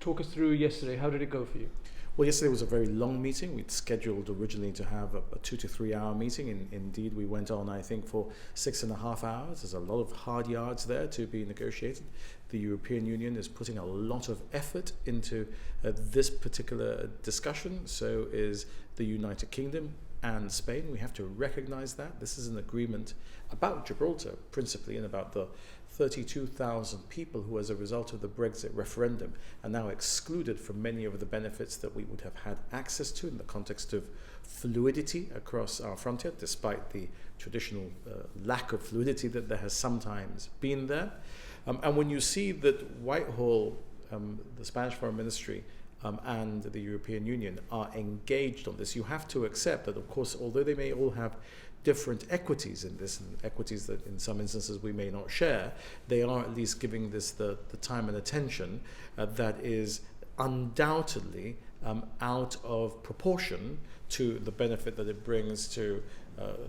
Talk us through yesterday. How did it go for you? Well, yesterday was a very long meeting. We'd scheduled originally to have a 2 to 3 hour meeting. And indeed, we went on, I think, for 6.5 hours. There's a lot of hard yards there to be negotiated. The European Union is putting a lot of effort into this particular discussion. So is the United Kingdom and Spain. We have to recognize that. This is an agreement about Gibraltar, principally, and about the 32,000 people who, as a result of the Brexit referendum, are now excluded from many of the benefits that we would have had access to in the context of fluidity across our frontier, despite the traditional lack of fluidity that there has sometimes been there. And when you see that Whitehall, the Spanish Foreign Ministry, and the European Union are engaged on this, you have to accept that, of course, although they may all have different equities in this, and equities that in some instances we may not share, they are at least giving this the time and attention that is undoubtedly out of proportion to the benefit that it brings to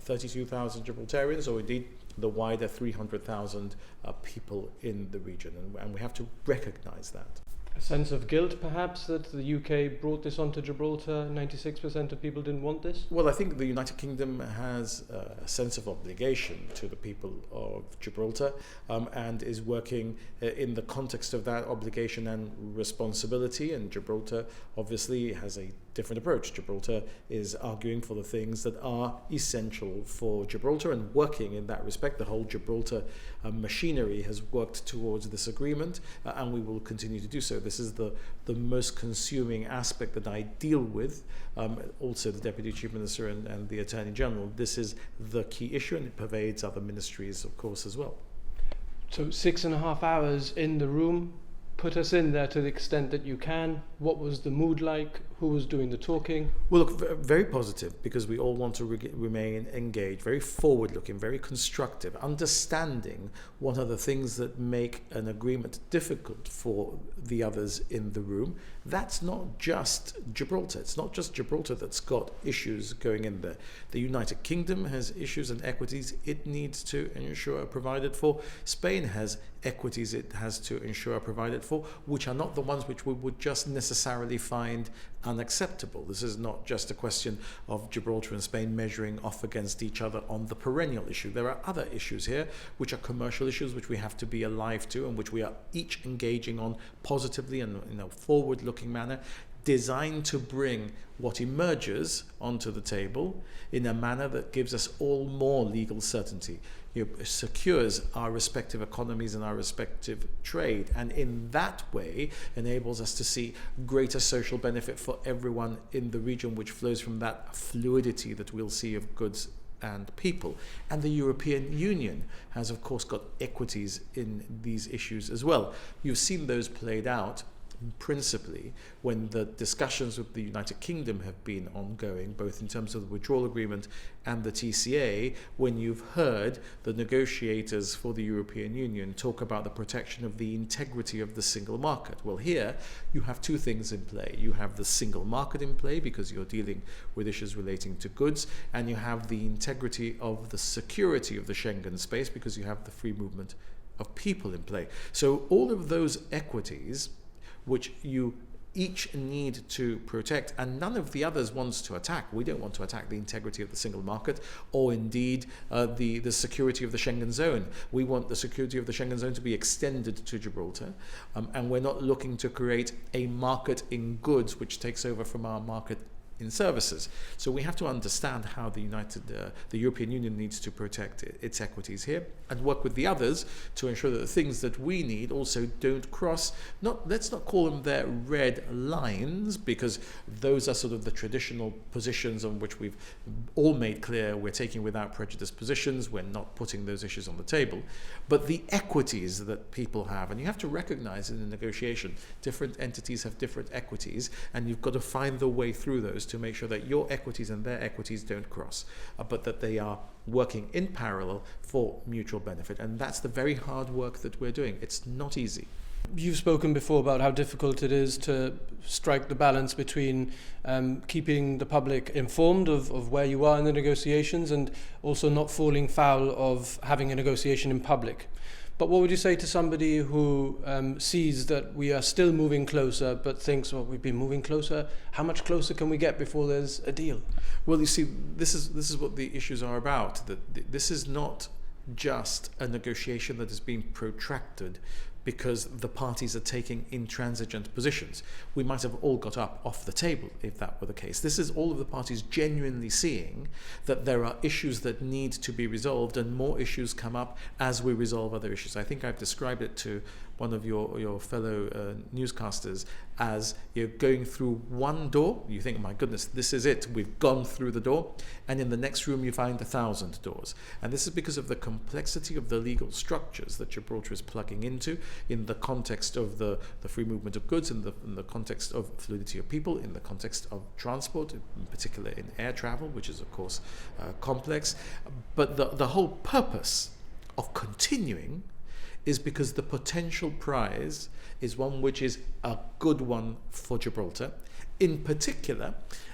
32,000 Gibraltarians, or indeed the wider 300,000 people in the region. And we have to recognize that. A sense of guilt, perhaps, that the UK brought this onto Gibraltar? 96% of people didn't want this? Well, I think the United Kingdom has a sense of obligation to the people of Gibraltar and is working in the context of that obligation and responsibility. And Gibraltar obviously has a different approach. Gibraltar is arguing for the things that are essential for Gibraltar and working in that respect. The whole Gibraltar machinery has worked towards this agreement, and we will continue to do so. This is the most consuming aspect that I deal with. Also the Deputy Chief Minister and the Attorney General. This is the key issue, and it pervades other ministries, of course, as well. So 6.5 hours in the room. Put us in there to the extent that you can. What was the mood like? Who was doing the talking? Well, look, very positive, because we all want to remain engaged, very forward-looking, very constructive, understanding what are the things that make an agreement difficult for the others in the room. That's not just Gibraltar. It's not just Gibraltar that's got issues going in there. The United Kingdom has issues and equities it needs to ensure are provided for. Spain has equities it has to ensure are provided for, which are not the ones which we would just necessarily find unacceptable. This is not just a question of Gibraltar and Spain measuring off against each other on the perennial issue. There are other issues here which are commercial issues which we have to be alive to and which we are each engaging on positively and in a forward-looking manner, designed to bring what emerges onto the table in a manner that gives us all more legal certainty. Secures our respective economies and our respective trade, and in that way enables us to see greater social benefit for everyone in the region, which flows from that fluidity that we'll see of goods and people. And the European Union has, of course, got equities in these issues as well. You've seen those played out principally when the discussions with the United Kingdom have been ongoing, both in terms of the withdrawal agreement and the TCA, when you've heard the negotiators for the European Union talk about the protection of the integrity of the single market. Well, here you have two things in play. You have the single market in play because you're dealing with issues relating to goods, and you have the integrity of the security of the Schengen space because you have the free movement of people in play. So all of those equities which you each need to protect, and none of the others wants to attack. We don't want to attack the integrity of the single market or indeed the security of the Schengen zone. We want the security of the Schengen zone to be extended to Gibraltar, and we're not looking to create a market in goods which takes over from our market in services. So we have to understand how the European Union needs to protect its equities here and work with the others to ensure that the things that we need also don't cross, let's not call them their red lines, because those are sort of the traditional positions on which we've all made clear we're taking without prejudice positions. We're not putting those issues on the table. But the equities that people have, and you have to recognize in a negotiation, different entities have different equities, and you've got to find the way through those to make sure that your equities and their equities don't cross, but that they are working in parallel for mutual benefit. And that's the very hard work that we're doing. It's not easy. You've spoken before about how difficult it is to strike the balance between keeping the public informed of where you are in the negotiations and also not falling foul of having a negotiation in public. But what would you say to somebody who sees that we are still moving closer, but thinks, well, we've been moving closer. How much closer can we get before there's a deal? Well, you see, this is what the issues are about. That this is not just a negotiation that is being protracted because the parties are taking intransigent positions. We might have all got up off the table if that were the case. This is all of the parties genuinely seeing that there are issues that need to be resolved, and more issues come up as we resolve other issues. I think I've described it to one of your fellow newscasters as you're going through one door. You think, my goodness, this is it. We've gone through the door. And in the next room, you find 1,000 doors. And this is because of the complexity of the legal structures that Gibraltar is plugging into in the context of the free movement of goods, in the context of fluidity of people, in the context of transport, in particular in air travel, which is, of course, complex. But the whole purpose of continuing is because the potential prize is one which is a good one for Gibraltar, in particular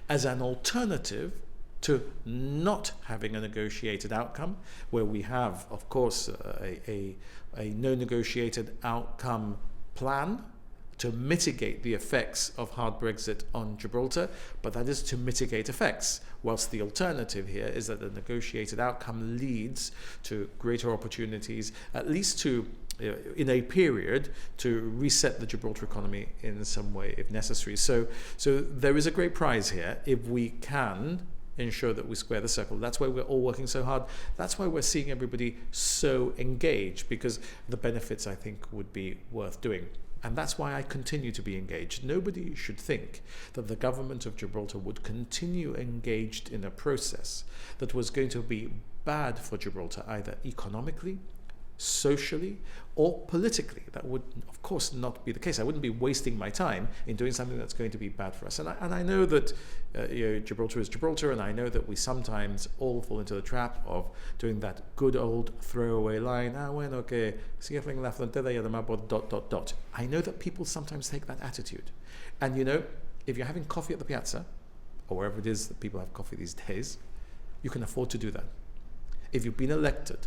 as an alternative to not having a negotiated outcome, where we have, of course, a no negotiated outcome plan to mitigate the effects of hard Brexit on Gibraltar, but that is to mitigate effects, whilst the alternative here is that the negotiated outcome leads to greater opportunities, at least to, in a period, to reset the Gibraltar economy in some way if necessary. So there is a great prize here if we can ensure that we square the circle. That's why we're all working so hard. That's why we're seeing everybody so engaged, because the benefits, I think, would be worth doing. And that's why I continue to be engaged. Nobody should think that the government of Gibraltar would continue engaged in a process that was going to be bad for Gibraltar, either economically, socially, or politically. That would, of course, not be the case. I wouldn't be wasting my time in doing something that's going to be bad for us. And I know that Gibraltar is Gibraltar, and I know that we sometimes all fall into the trap of doing that good old throwaway line, bueno, que cierren la frontera y además ... I know that people sometimes take that attitude. And if you're having coffee at the piazza, or wherever it is that people have coffee these days, you can afford to do that. If you've been elected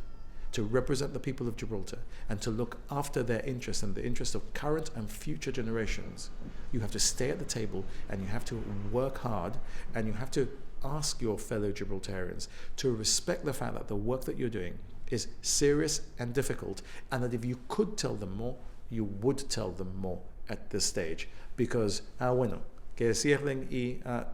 to represent the people of Gibraltar and to look after their interests and the interests of current and future generations, you have to stay at the table, and you have to work hard, and you have to ask your fellow Gibraltarians to respect the fact that the work that you're doing is serious and difficult, and that if you could tell them more, you would tell them more at this stage, because, bueno, que cierren y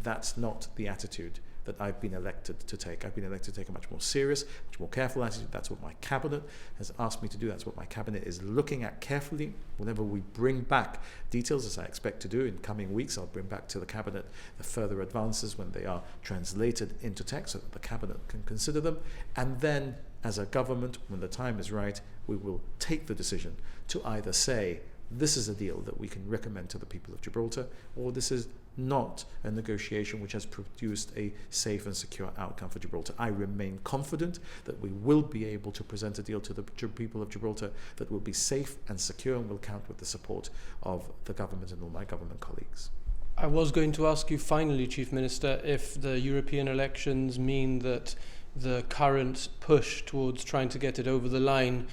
that's not the attitude that I've been elected to take. I've been elected to take a much more serious, much more careful attitude. That's what my cabinet has asked me to do. That's what my cabinet is looking at carefully. Whenever we bring back details, as I expect to do in coming weeks, I'll bring back to the cabinet the further advances when they are translated into text so that the cabinet can consider them. And then, as a government, when the time is right, we will take the decision to either say, this is a deal that we can recommend to the people of Gibraltar, or this is not a negotiation which has produced a safe and secure outcome for Gibraltar. I remain confident that we will be able to present a deal to the people of Gibraltar that will be safe and secure and will count with the support of the government and all my government colleagues. I was going to ask you finally, Chief Minister, if the European elections mean that the current push towards trying to get it over the line,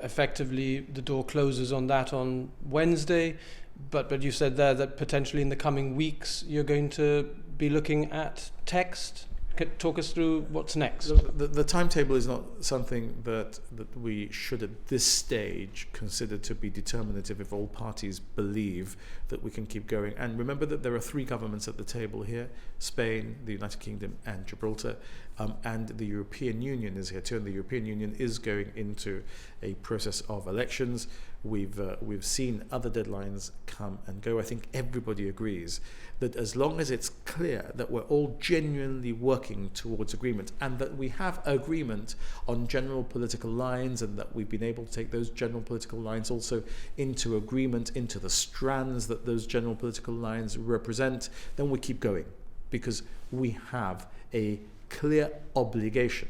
effectively the door closes on that on Wednesday, but you said there that potentially in the coming weeks you're going to be looking at text. Talk us through what's next. The timetable is not something that we should at this stage consider to be determinative if all parties believe that we can keep going. And remember that there are three governments at the table here: Spain, the United Kingdom and Gibraltar, and the European Union is here too, and the European Union is going into a process of elections. We've seen other deadlines come and go. I think everybody agrees that as long as it's clear that we're all genuinely working towards agreement, and that we have agreement on general political lines, and that we've been able to take those general political lines also into agreement, into the strands that those general political lines represent, then we keep going, because we have a clear obligation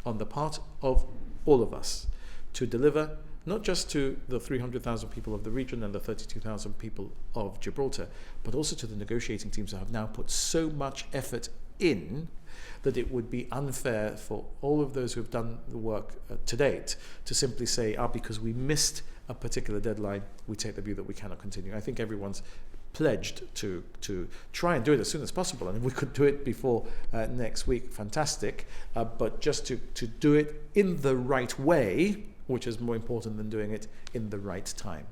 on the part of all of us to deliver not just to the 300,000 people of the region and the 32,000 people of Gibraltar, but also to the negotiating teams that have now put so much effort in, that it would be unfair for all of those who have done the work to date to simply say, because we missed a particular deadline, we take the view that we cannot continue. I think everyone's pledged to try and do it as soon as possible, and if we could do it before next week, fantastic, but just to do it in the right way, which is more important than doing it in the right time.